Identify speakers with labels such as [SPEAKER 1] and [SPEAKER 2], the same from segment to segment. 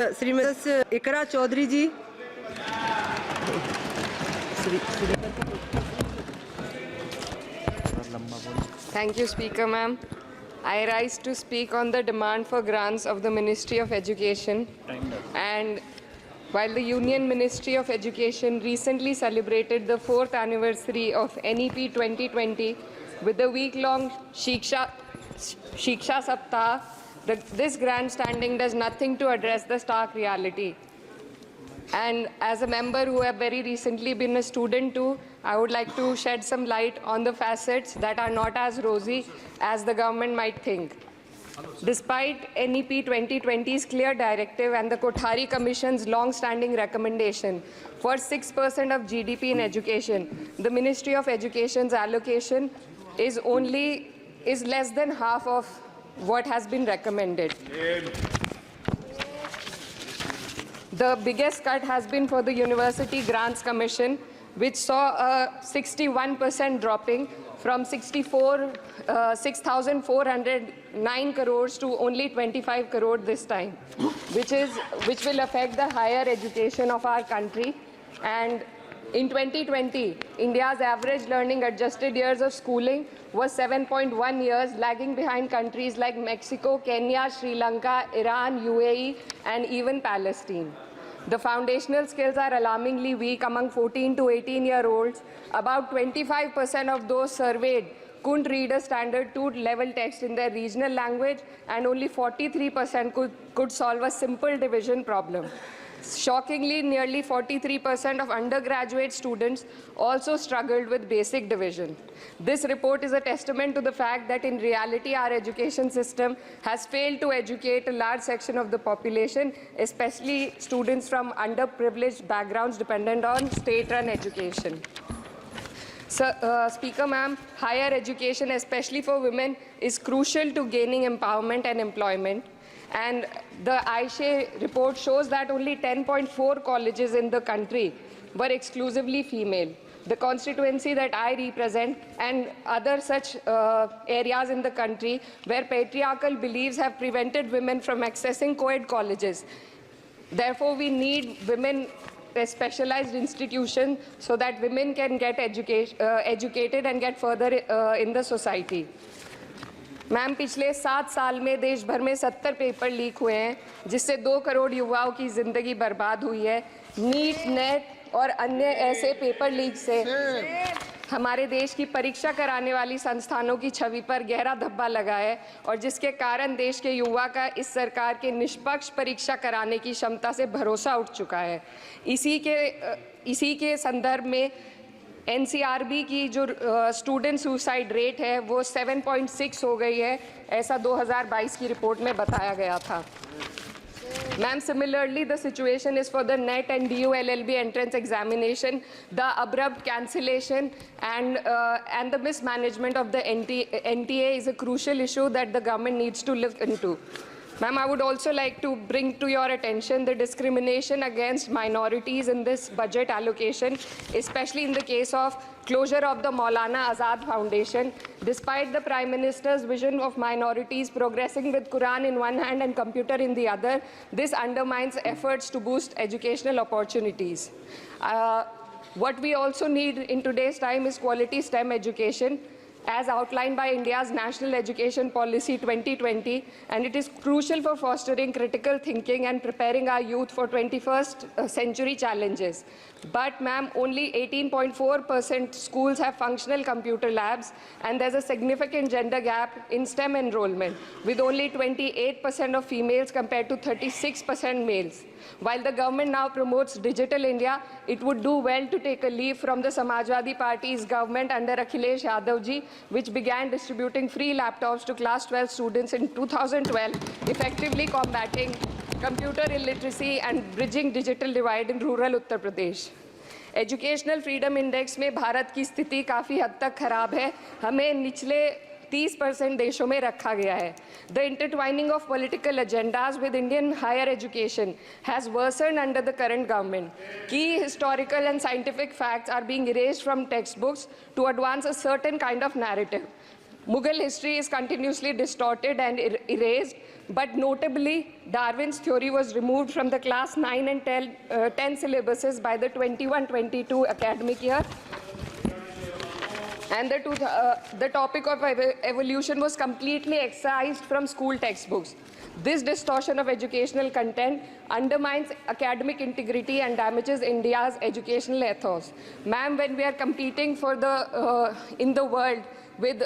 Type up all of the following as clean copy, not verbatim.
[SPEAKER 1] Shrimati Iqra Chaudhary ji.
[SPEAKER 2] Thank you, Speaker, ma'am. I rise to speak on the demand for grants of the Ministry of Education. And while the Union Ministry of Education recently celebrated the 4th anniversary of NEP 2020 with a week-long Shiksha Saptah, this grandstanding does nothing to address the stark reality. And as a member who have very recently been a student too, I would like to shed some light on the facets that are not as rosy as the government might think. Despite NEP 2020's clear directive and the Kothari Commission's long-standing recommendation for 6% of GDP in education, the Ministry of Education's allocation is less than half of what has been recommended. The biggest cut has been for the University Grants Commission, which saw a 61% dropping from 6,409 crores to only 25 crore this time, which will affect the higher education of our country. And in 2020, India's average learning adjusted years of schooling was 7.1 years, lagging behind countries like Mexico, Kenya, Sri Lanka, Iran, UAE, and even Palestine. The foundational skills are alarmingly weak among 14 to 18-year-olds. About 25% of those surveyed couldn't read a standard 2-level text in their regional language, and only 43% could solve a simple division problem. Shockingly, nearly 43% of undergraduate students also struggled with basic division. This report is a testament to the fact that in reality our education system has failed to educate a large section of the population, especially students from underprivileged backgrounds dependent on state-run education. So, Speaker ma'am, higher education, especially for women, is crucial to gaining empowerment and employment. And the AISHE report shows that only 10.4 colleges in the country were exclusively female. The constituency that I represent and other such areas in the country where patriarchal beliefs have prevented women from accessing co-ed colleges. Therefore, we need women specialized institutions so that women can get educated and get further in the society. Ma'am, पिछले 7 साल में देश भर में 70 paper leak हुए हैं, जिससे 2 करोड़ युवाओं की ज़िंदगी बर्बाद हुई है। नीट, नेट और अन्य ऐसे पेपर लीक से हमारे देश की परीक्षा कराने वाली संस्थानों की छवि पर गहरा धब्बा लगा है, और जिसके कारण देश के युवा का इस सरकार के निष्पक्ष परीक्षा कराने की क्षमता से भरोसा उठ चुका है। इसी के संदर्भ में NCRB की जो स्टूडेंट सुसाइड रेट है वो 7.6 हो गई है, ऐसा 2022 की रिपोर्ट में बताया गया था। Ma'am, similarly, the situation is for the NET and DU LLB entrance examination. The abrupt cancellation and the mismanagement of the NTA is a crucial issue that the government needs to look into. Ma'am, I would also like to bring to your attention the discrimination against minorities in this budget allocation, especially in the case of closure of the Maulana Azad Foundation. Despite the Prime Minister's vision of minorities progressing with Quran in one hand and computer in the other, this undermines efforts to boost educational opportunities. What we also need in today's time is quality STEM education, as outlined by India's National Education Policy 2020, and it is crucial for fostering critical thinking and preparing our youth for 21st century challenges. But ma'am, only 18.4% schools have functional computer labs, and there's a significant gender gap in STEM enrollment, with only 28% of females compared to 36% males. While the government now promotes Digital India, it would do well to take a leaf from the Samajwadi Party's government under Akhilesh Yadav ji, which began distributing free laptops to class 12 students in 2012, effectively combating computer illiteracy and bridging digital divide in rural Uttar Pradesh. Educational freedom index में भारत की स्थिति काफ़ी हद तक खराब है, हमें निचले 30% देशों में रखा गया है. The intertwining of political agendas with Indian higher education has worsened under the current government. Key historical and scientific facts are being erased from textbooks to advance a certain kind of narrative. Mughal history is continuously distorted and erased. but notably, Darwin's theory was removed from the class 9 and 10 syllabuses by the 21-22 academic year. And the topic of evolution was completely excised from school textbooks. This distortion of educational content undermines academic integrity and damages India's educational ethos. Ma'am, when we are competing for in the world with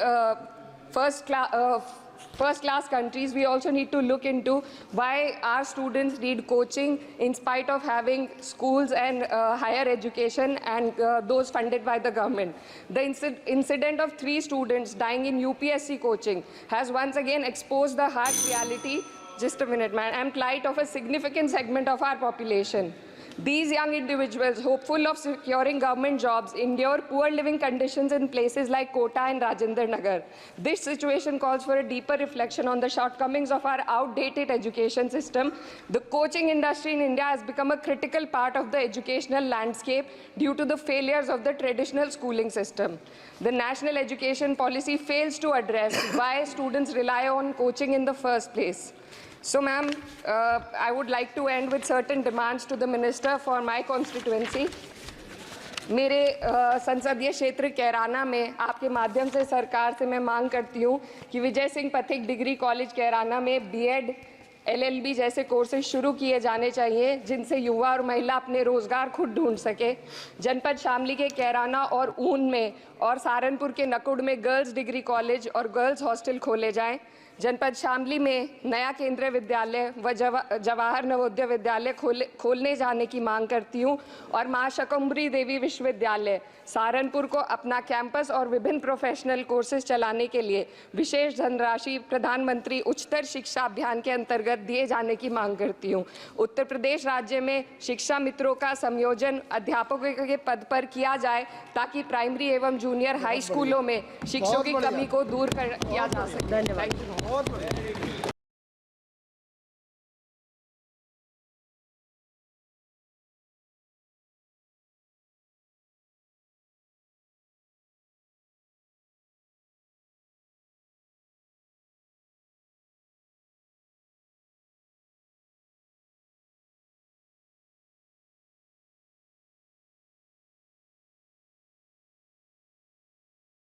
[SPEAKER 2] first-class countries, we also need to look into why our students need coaching in spite of having schools and higher education and those funded by the government. The incident of 3 students dying in UPSC coaching has once again exposed the harsh reality, just a minute, man, and plight of a significant segment of our population. These young individuals, hopeful of securing government jobs, endure poor living conditions in places like Kota and Rajendra Nagar. This situation calls for a deeper reflection on the shortcomings of our outdated education system. The coaching industry in India has become a critical part of the educational landscape due to the failures of the traditional schooling system. The national education policy fails to address why students rely on coaching in the first place. So, ma'am, I would like to end with certain demands to the minister for my constituency. मेरे संसदीय क्षेत्र कैराना में आपके माध्यम से सरकार से मैं मांग करती हूँ कि विजय सिंह पथिक डिग्री कॉलेज कैराना में बीएड, एलएलबी जैसे कोर्सेज शुरू किए जाने चाहिए, जिनसे युवा और महिला अपने रोजगार खुद ढूंढ सके। जनपद शामली के कैराना और ऊन में और सहारनपुर के नकुड़ में गर्ल्स डिग्री कॉलेज और गर्ल्स हॉस्टल खोले जाएं। जनपद शामली में नया केंद्रीय विद्यालय व जवाहर नवोदय विद्यालय खोलने जाने की मांग करती हूँ और मां शकंभरी देवी विश्वविद्यालय सहारनपुर को अपना कैंपस और विभिन्न प्रोफेशनल कोर्सेज चलाने के लिए विशेष धनराशि प्रधानमंत्री उच्चतर शिक्षा अभियान के अंतर्गत दिए जाने की मांग करती हूँ। उत्तर प्रदेश राज्य में शिक्षा मित्रों का संयोजन अध्यापकों के पद पर किया जाए ताकि प्राइमरी एवं जूनियर हाई स्कूलों में शिक्षकों की कमी को दूर किया जा सके। धन्यवाद।